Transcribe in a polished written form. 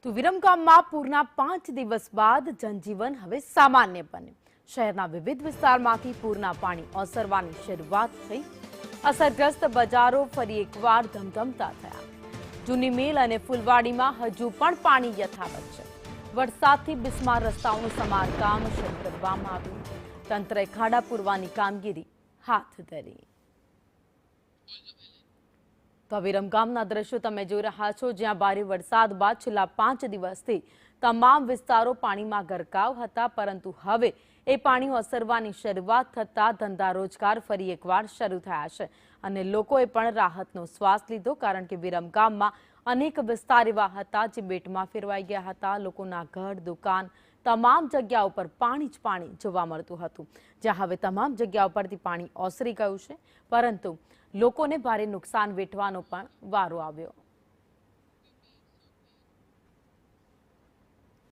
તો વિરમગામમાં પૂરના 5 દિવસ બાદ જનજીવન હવે સામાન્ય બન્યું। શહેરના વિવિધ વિસ્તારમાંથી પૂરના પાણી ઓસરવાની શરૂઆત થઈ। અસરગ્રસ્ત બજારો ફરી એકવાર ધમધમતા થયા। જૂની મિલ અને ફૂલવાડીમાં હજુ પણ પાણી યથાવત છે। વરસાદથી બિસ્માર રસ્તાઓનું સમારકામ શરૂ કરવામાં આવ્યું। તંત્રએ ખાડા પૂરવાની કામગીરી હાથ ધરી। તો વિરમગામના દ્રશ્યો તમે જોઈ રહ્યા છો, જ્યાં ભારે વરસાદ બાદ છેલ્લા 5 દિવસથી તમામ વિસ્તારો પાણીમાં ગરકાવ હતા, પરંતુ હવે એ પાણી ઓસરવાની શરૂઆત થતા ધંધા રોજગાર ફરી એકવાર શરૂ થયા છે અને લોકોએ પણ રાહતનો શ્વાસ લીધો, કારણ કે વિરમગામમાં અનેક વિસ્તાર એવા હતા જે બેટમાં ફેરવાઈ ગયા હતા। લોકોના ઘર, દુકાન, તમામ જગ્યાઓ પર પાણી જ પાણી જોવા મળતું હતું, જ્યાં હવે તમામ જગ્યાઓ પરથી પાણી ઓસરી ગયું છે, પરંતુ લોકોને ભારે નુકસાન વેઠવાનો પણ વારો આવ્યો।